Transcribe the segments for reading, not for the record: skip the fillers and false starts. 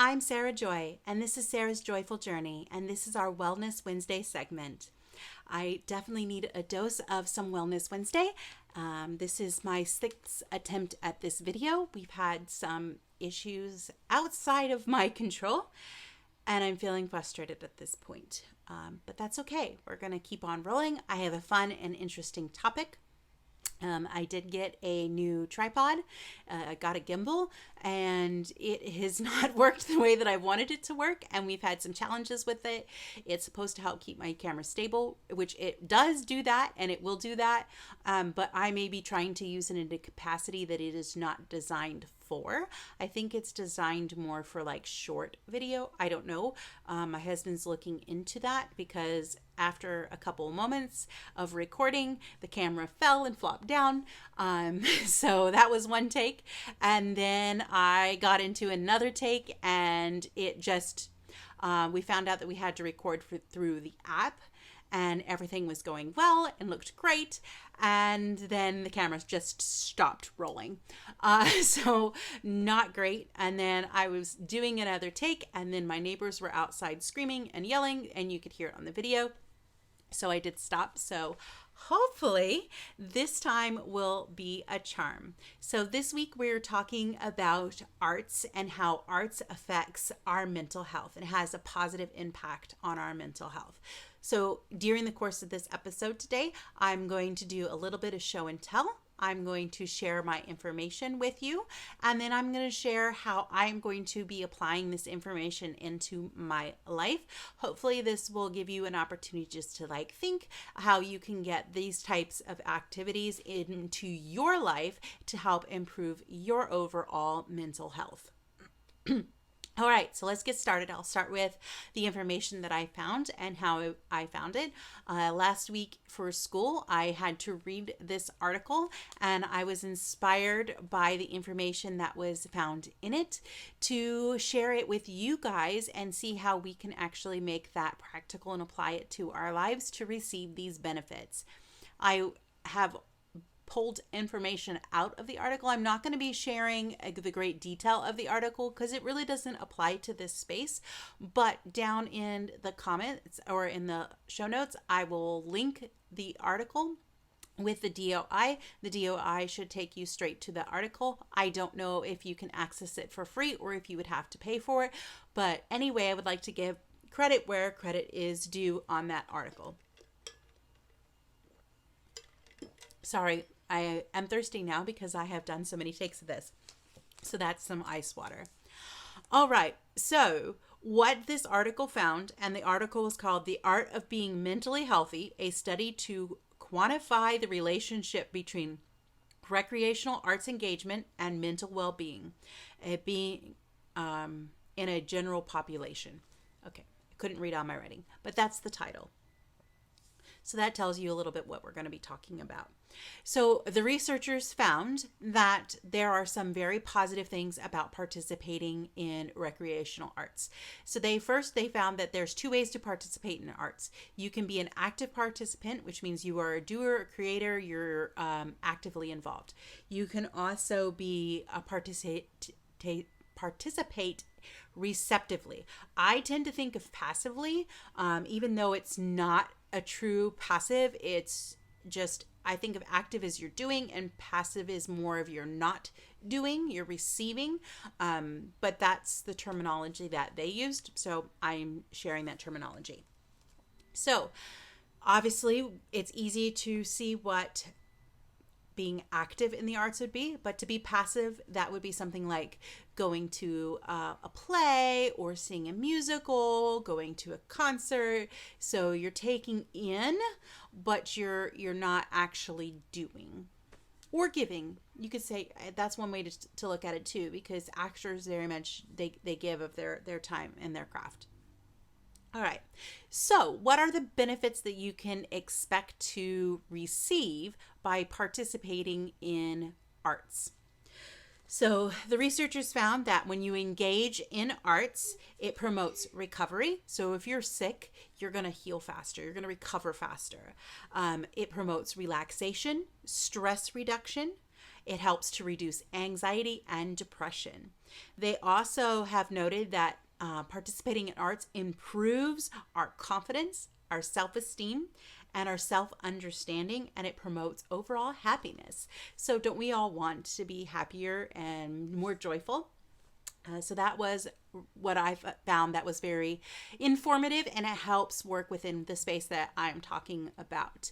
I'm Sarah Joy, and this is Sarah's Joyful Journey, and this is our Wellness Wednesday segment. I definitely need a dose of some Wellness Wednesday. This is my sixth attempt at this video. We've had some issues outside of my control, and I'm feeling frustrated at this point. But that's okay. We're going to keep on rolling. I have a fun and interesting topic. I did get a new tripod. I got a gimbal, and it has not worked the way that I wanted it to work, and we've had some challenges with it. It's supposed to help keep my camera stable, which it does do that, and it will do that, but I may be trying to use it in a capacity that it is not designed for. I think it's designed more for like short video. I don't know. My husband's looking into that because after a couple of moments of recording, the camera fell and flopped down. So that was one take. And then I got into another take, and it just, we found out that we had to record through the app, and everything was going well and looked great. And then the camera just stopped rolling. So not great. And then I was doing another take, and then my neighbors were outside screaming and yelling, and you could hear it on the video. So I did stop. So hopefully this time will be a charm. So this week we're talking about arts and how arts affects our mental health and has a positive impact on our mental health. So during the course of this episode today, I'm going to do a little bit of show and tell. I'm going to share my information with you, and then I'm going to share how I'm going to be applying this information into my life. Hopefully this will give you an opportunity just to think how you can get these types of activities into your life to help improve your overall mental health. All right, so let's get started. I'll start with the information that I found and how I found it. Last week for school, I had to read this article, and I was inspired by the information that was found in it to share it with you guys and see how we can actually make that practical and apply it to our lives to receive these benefits. I have pulled information out of the article. I'm not going to be sharing the great detail of the article because it really doesn't apply to this space, but down in the comments or in the show notes, I will link the article with the DOI. The DOI should take you straight to the article. I don't know if you can access it for free or if you would have to pay for it, but anyway, I would like to give credit where credit is due on that article. Sorry, I am thirsty now because I have done so many takes of this. So that's some ice water. All right. So what this article found, and the article was called The Art of Being Mentally Healthy, a study to quantify the relationship between recreational arts engagement and mental well-being, being in a general population. Okay. I couldn't read all my writing, but that's the title. So that tells you a little bit what we're going to be talking about. So the researchers found that there are some very positive things about participating in recreational arts. So they found that there's two ways to participate in arts. You can be an active participant, which means you are a doer, a creator, you're actively involved. You can also be a participate receptively. I tend to think of passively, even though it's not a true passive. It's just, I think of active as you're doing, and passive is more of you're not doing, you're receiving. But that's the terminology that they used. So I'm sharing that terminology. So obviously it's easy to see what being active in the arts would be, but to be passive, that would be something like going to a play or seeing a musical, going to a concert. So you're taking in, but you're not actually doing or giving. You could say that's one way to look at it too, because actors very much they give of their time and their craft. All right. So what are the benefits that you can expect to receive by participating in arts? So the researchers found that when you engage in arts, it promotes recovery. So if you're sick, you're going to heal faster. You're going to recover faster. It promotes relaxation, stress reduction. It helps to reduce anxiety and depression. They also have noted that participating in arts improves our confidence, our self-esteem, and our self-understanding, and it promotes overall happiness. So don't we all want to be happier and more joyful? So that was what I found that was very informative, and it helps work within the space that I'm talking about.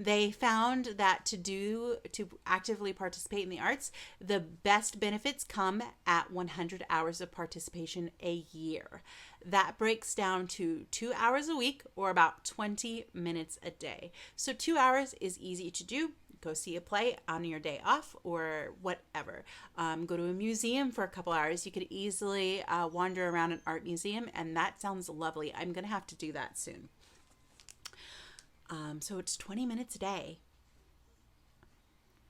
They found that to actively participate in the arts, the best benefits come at 100 hours of participation a year. That breaks down to 2 hours a week, or about 20 minutes a day. So 2 hours is easy to do. Go see a play on your day off or whatever. Go to a museum for a couple hours. You could easily wander around an art museum, and that sounds lovely. I'm going to have to do that soon. So it's 20 minutes a day.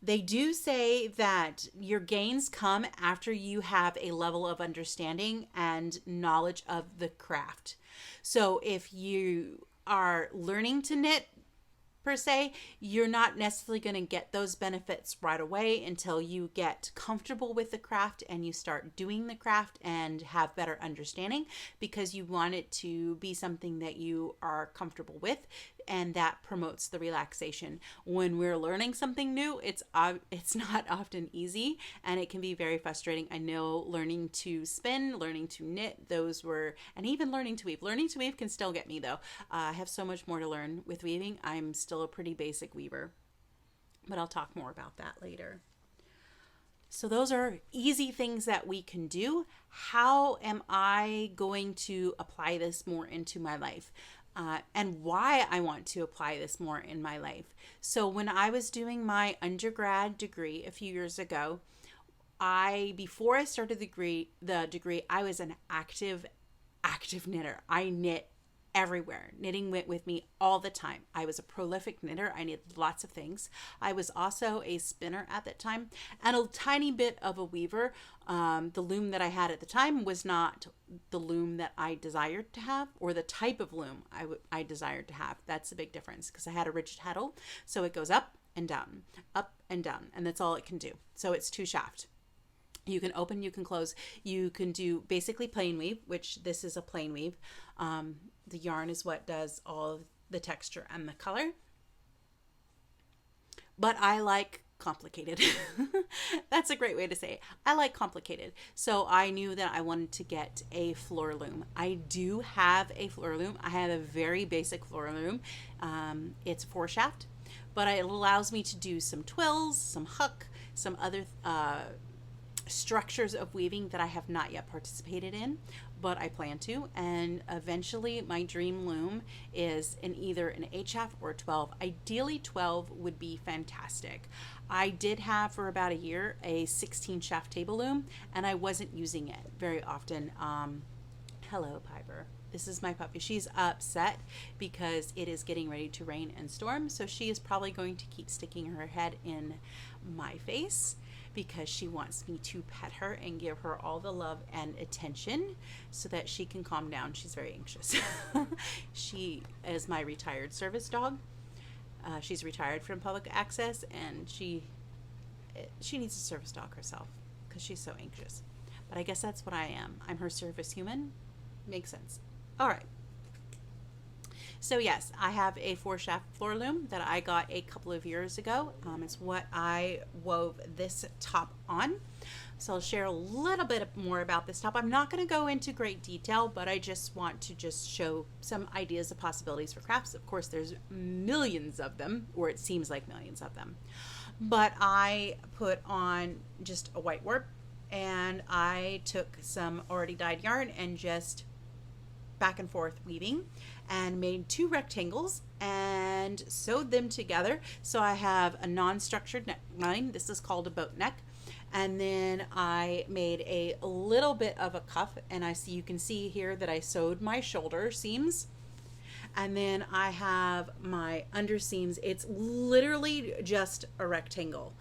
They do say that your gains come after you have a level of understanding and knowledge of the craft. So if you are learning to knit, per se, you're not necessarily going to get those benefits right away until you get comfortable with the craft and you start doing the craft and have better understanding, because you want it to be something that you are comfortable with, and that promotes the relaxation. When we're learning something new, it's not often easy, and it can be very frustrating. I know learning to spin, learning to knit, and even learning to weave. Learning to weave can still get me though. I have so much more to learn with weaving. I'm still a pretty basic weaver, but I'll talk more about that later. So those are easy things that we can do. How am I going to apply this more into my life? And why I want to apply this more in my life. So when I was doing my undergrad degree a few years ago, before I started the degree, I was an active knitter. I knit everywhere. Knitting went with me all the time. I was a prolific knitter. I knit lots of things. I was also a spinner at that time, and a tiny bit of a weaver. The loom that I had at the time was not the loom that I desired to have, or the type of loom I desired to have. That's a big difference, because I had a rigid heddle, so it goes up and down, and that's all it can do. So it's 2 shaft. You can open, you can close, you can do basically plain weave, which this is a plain weave. The yarn is what does all of the texture and the color. But I like complicated. That's a great way to say it. I like complicated. So I knew that I wanted to get a floor loom. I do have a floor loom. I have a very basic floor loom. It's 4 shaft, but it allows me to do some twills, some hook, some other structures of weaving that I have not yet participated in, but I plan to. And eventually my dream loom is either an 8 shaft or 12. Ideally 12 would be fantastic. I did have for about a year a 16 shaft table loom, and I wasn't using it very often. Hello, Piper. This is my puppy. She's upset because it is getting ready to rain and storm, so she is probably going to keep sticking her head in my face, because she wants me to pet her and give her all the love and attention so that she can calm down. She's very anxious. She is my retired service dog. She's retired from public access, and she needs a service dog herself because she's so anxious. But I guess that's what I am. I'm her service human. Makes sense. All right. So yes, I have a 4 shaft floor loom that I got a couple of years ago. It's what I wove this top on. So I'll share a little bit more about this top. I'm not going to go into great detail, but I just want to show some ideas of possibilities for crafts. Of course, there's millions of them, or it seems like millions of them. But I put on just a white warp, and I took some already dyed yarn and just back and forth weaving, and made 2 rectangles and sewed them together. So I have a non-structured neckline. This is called a boat neck. And then I made a little bit of a cuff, and you can see here that I sewed my shoulder seams. And then I have my underseams. It's literally just a rectangle.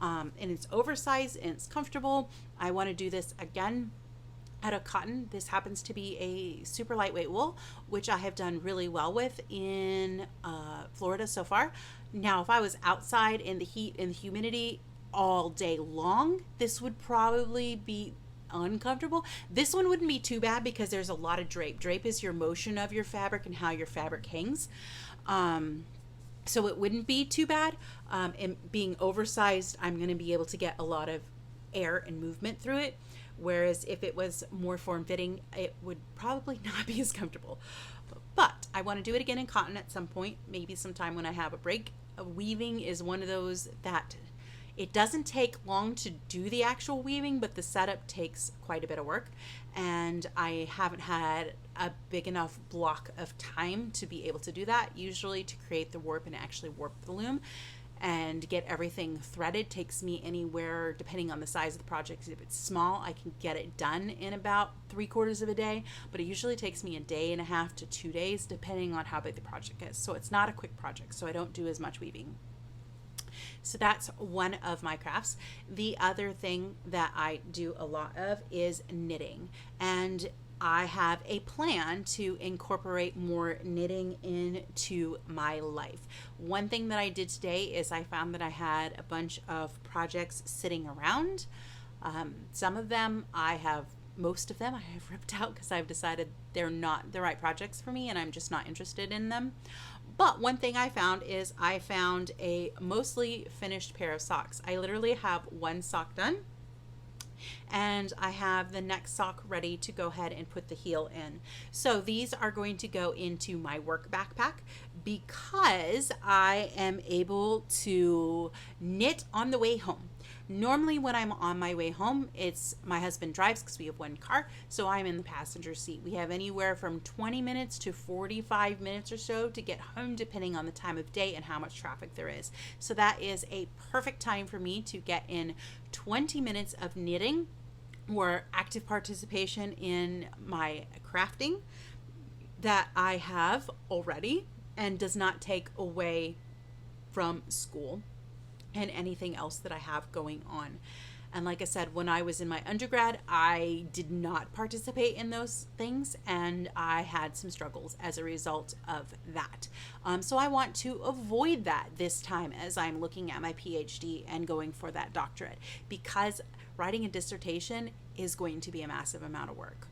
And it's oversized and it's comfortable. I want to do this again out of cotton. This happens to be a super lightweight wool, which I have done really well with in Florida so far. Now, if I was outside in the heat and the humidity, all day long, this would probably be uncomfortable. This one wouldn't be too bad because there's a lot of drape. Drape is your motion of your fabric and how your fabric hangs. So it wouldn't be too bad. And being oversized, I'm going to be able to get a lot of air and movement through it. Whereas if it was more form-fitting, it would probably not be as comfortable. But I want to do it again in cotton at some point, maybe sometime when I have a break. Weaving is one of those that it doesn't take long to do the actual weaving, but the setup takes quite a bit of work. And I haven't had a big enough block of time to be able to do that. Usually to create the warp and actually warp the loom and get everything threaded takes me anywhere, depending on the size of the project. If it's small, I can get it done in about 3/4 of a day, but it usually takes me a day and a half to 2 days, depending on how big the project is. So it's not a quick project, so I don't do as much weaving. So that's one of my crafts. The other thing that I do a lot of is knitting, and I have a plan to incorporate more knitting into my life. One thing that I did today is I found that I had a bunch of projects sitting around. Some of them most of them I have ripped out because I've decided they're not the right projects for me and I'm just not interested in them. But one thing I found is I found a mostly finished pair of socks. I literally have one sock done, and I have the next sock ready to go ahead and put the heel in. So these are going to go into my work backpack because I am able to knit on the way home. Normally when I'm on my way home, it's my husband drives because we have one car, so I'm in the passenger seat. We have anywhere from 20 minutes to 45 minutes or so to get home, depending on the time of day and how much traffic there is. So that is a perfect time for me to get in 20 minutes of knitting or active participation in my crafting that I have already and does not take away from school and anything else that I have going on. And like I said, when I was in my undergrad, I did not participate in those things, and I had some struggles as a result of that. So I want to avoid that this time as I'm looking at my PhD and going for that doctorate, because writing a dissertation is going to be a massive amount of work.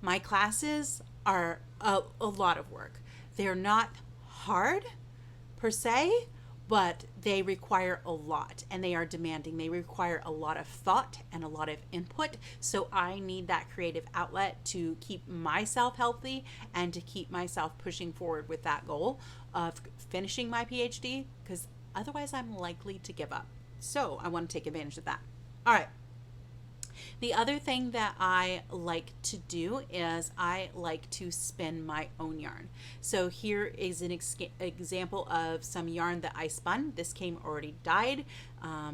My classes are a lot of work. They're not hard per se, but they require a lot and they are demanding. They require a lot of thought and a lot of input. So I need that creative outlet to keep myself healthy and to keep myself pushing forward with that goal of finishing my PhD, because otherwise I'm likely to give up. So I want to take advantage of that. All right. The other thing that I like to do is I like to spin my own yarn. So here is an example of some yarn that I spun. This came already dyed.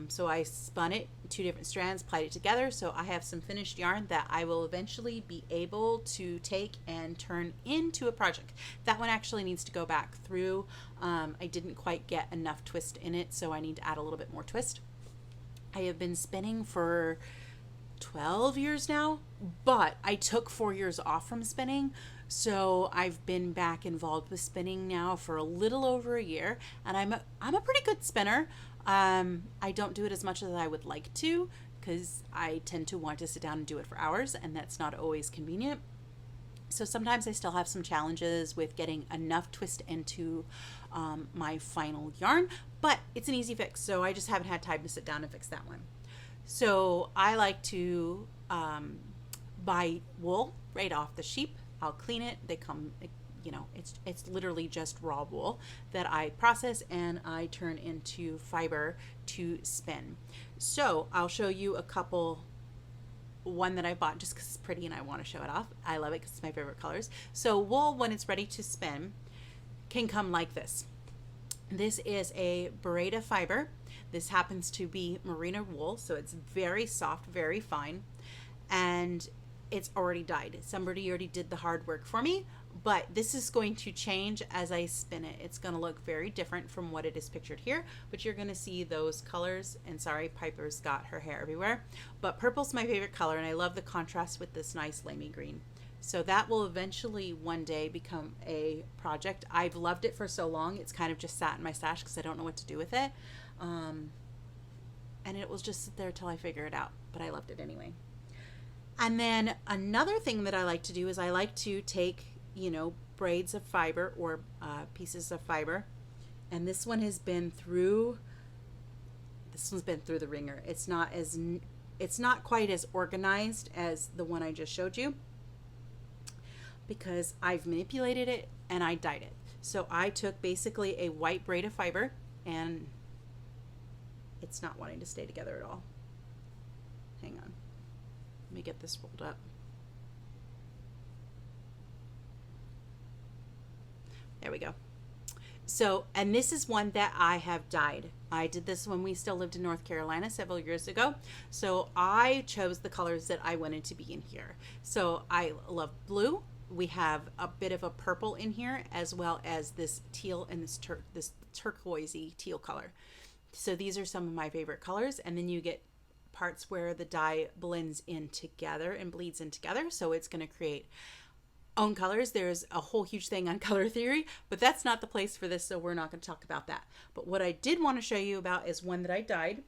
So I spun it, 2 different strands, plied it together. So I have some finished yarn that I will eventually be able to take and turn into a project. That one actually needs to go back through. I didn't quite get enough twist in it, so I need to add a little bit more twist. I have been spinning for 12 years now, but I took 4 years off from spinning, so I've been back involved with spinning now for a little over a year, and I'm a pretty good spinner. I don't do it as much as I would like to because I tend to want to sit down and do it for hours, and that's not always convenient. So sometimes I still have some challenges with getting enough twist into my final yarn, but it's an easy fix, so I just haven't had time to sit down and fix that one. So I like to buy wool right off the sheep. I'll clean it. They come, it's literally just raw wool that I process and I turn into fiber to spin. So I'll show you one that I bought just because it's pretty and I want to show it off. I love it because it's my favorite colors. So wool, when it's ready to spin, can come like this. This is a Beretta fiber. This happens to be merino wool, so it's very soft, very fine, and it's already dyed. Somebody already did the hard work for me, but this is going to change as I spin it. It's going to look very different from what it is pictured here, but you're going to see those colors, and sorry, Piper's got her hair everywhere, but purple's my favorite color, and I love the contrast with this nice lamey green. So that will eventually one day become a project. I've loved it for so long, it's kind of just sat in my stash because I don't know what to do with it. and it will just sit there till I figure it out, but I loved it anyway. And then another thing that I like to do is I like to take, braids of fiber or pieces of fiber, and this one's been through the ringer. It's not quite as organized as the one I just showed you, because I've manipulated it and I dyed it. So I took basically a white braid of fiber, and it's not wanting to stay together at all. Hang on. Let me get this rolled up. There we go. So, and this is one that I have dyed. I did this when we still lived in North Carolina several years ago. So I chose the colors that I wanted to be in here. So I love blue. We have a bit of a purple in here, as well as this teal and this turquoisey teal color. So these are some of my favorite colors. And then you get parts where the dye blends in together and bleeds in together. So it's going to create own colors. There's a whole huge thing on color theory, but that's not the place for this, so we're not going to talk about that. But what I did want to show you about is one that I dyed,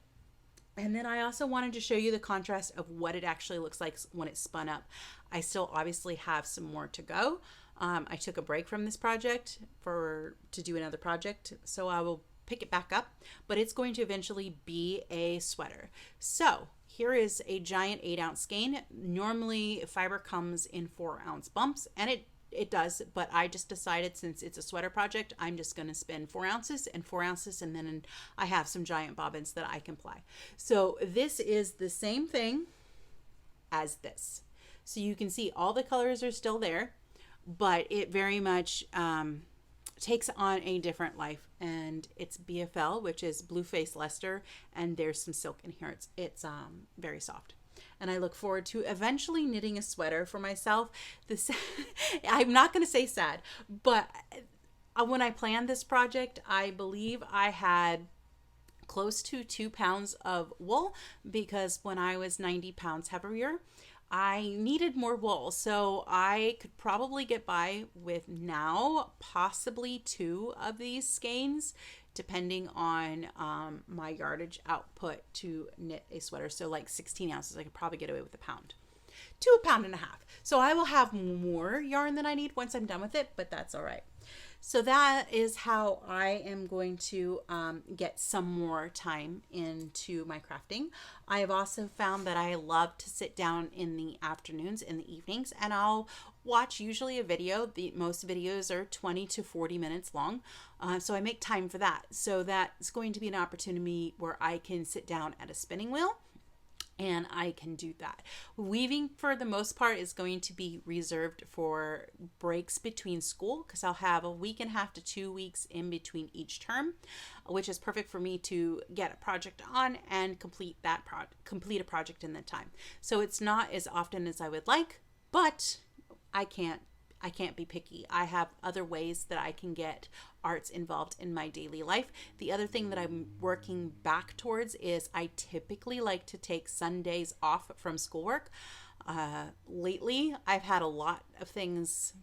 and then I also wanted to show you the contrast of what it actually looks like when it's spun up. I still obviously have some more to go. I took a break from this project to do another project, so I will pick it back up, but it's going to eventually be a sweater. So here is a giant 8-ounce skein. Normally fiber comes in 4-ounce bumps, and it does, but I just decided, since it's a sweater project, I'm just going to spin 4 ounces and 4 ounces, and then I have some giant bobbins that I can ply. So this is the same thing as this. So you can see all the colors are still there, but it very much takes on a different life, and it's BFL, which is Blue Face Leicester, and there's some silk in here. It's very soft, and I look forward to eventually knitting a sweater for myself. This I'm not going to say sad, but when I planned this project, I believe I had close to 2 pounds of wool, because when I was 90 pounds heavier, I needed more wool. So I could probably get by with now possibly 2 of these skeins, depending on my yardage output to knit a sweater. So like 16 ounces, I could probably get away with 1 pound to 1.5 pounds. So I will have more yarn than I need once I'm done with it, but that's all right. So that is how I am going to get some more time into my crafting. I have also found that I love to sit down in the afternoons, in the evenings, and I'll watch usually a video. Most videos are 20 to 40 minutes long, so I make time for that. So that's going to be an opportunity where I can sit down at a spinning wheel, and I can do that. Weaving, for the most part, is going to be reserved for breaks between school, because I'll have 1.5 weeks to 2 weeks in between each term, which is perfect for me to get a project on and complete a project in that time. So it's not as often as I would like, but I can't be picky. I have other ways that I can get arts involved in my daily life. The other thing that I'm working back towards is I typically like to take Sundays off from schoolwork. Lately, I've had a lot of things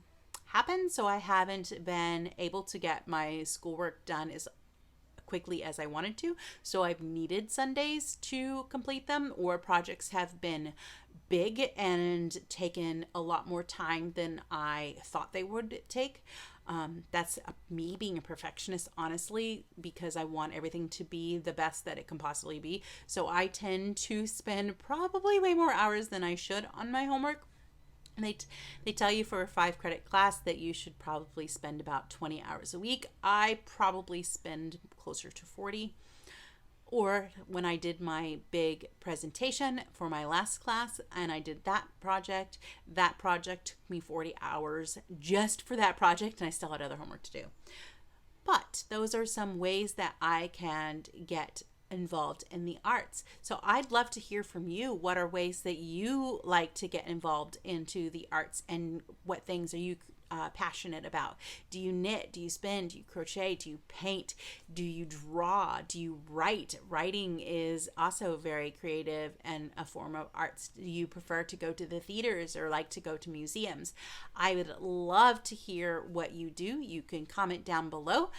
happen, so I haven't been able to get my schoolwork done as quickly as I wanted to. So I've needed Sundays to complete them, or projects have been big and taken a lot more time than I thought they would take. That's me being a perfectionist, honestly, because I want everything to be the best that it can possibly be. So I tend to spend probably way more hours than I should on my homework. And they tell you for a 5-credit class that you should probably spend about 20 hours a week. I probably spend closer to 40. Or when I did my big presentation for my last class and I did that project took me 40 hours just for that project, and I still had other homework to do. But those are some ways that I can get involved in the arts. So I'd love to hear from you. What are ways that you like to get involved into the arts, and what things are you passionate about? Do you knit? Do you spin? Do you crochet? Do you paint? Do you draw? Do you write? Writing is also very creative and a form of arts. Do you prefer to go to the theaters or like to go to museums? I would love to hear what you do. You can comment down below.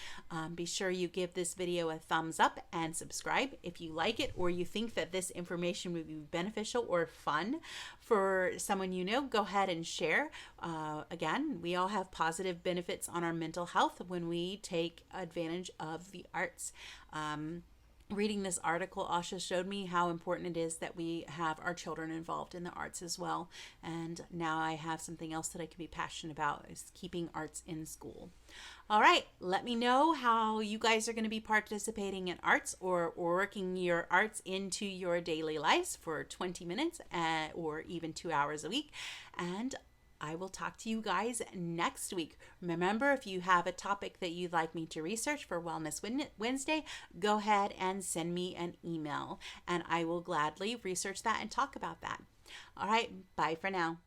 Be sure you give this video a thumbs up and subscribe if you like it or you think that this information would be beneficial or fun for someone you know. Go ahead and share. Again, we all have positive benefits on our mental health when we take advantage of the arts. Reading this article also showed me how important it is that we have our children involved in the arts as well. And now I have something else that I can be passionate about, is keeping arts in school. All right, let me know how you guys are going to be participating in arts or working your arts into your daily lives for 20 minutes or even 2 hours a week. And I will talk to you guys next week. Remember, if you have a topic that you'd like me to research for Wellness Wednesday, go ahead and send me an email, and I will gladly research that and talk about that. All right, bye for now.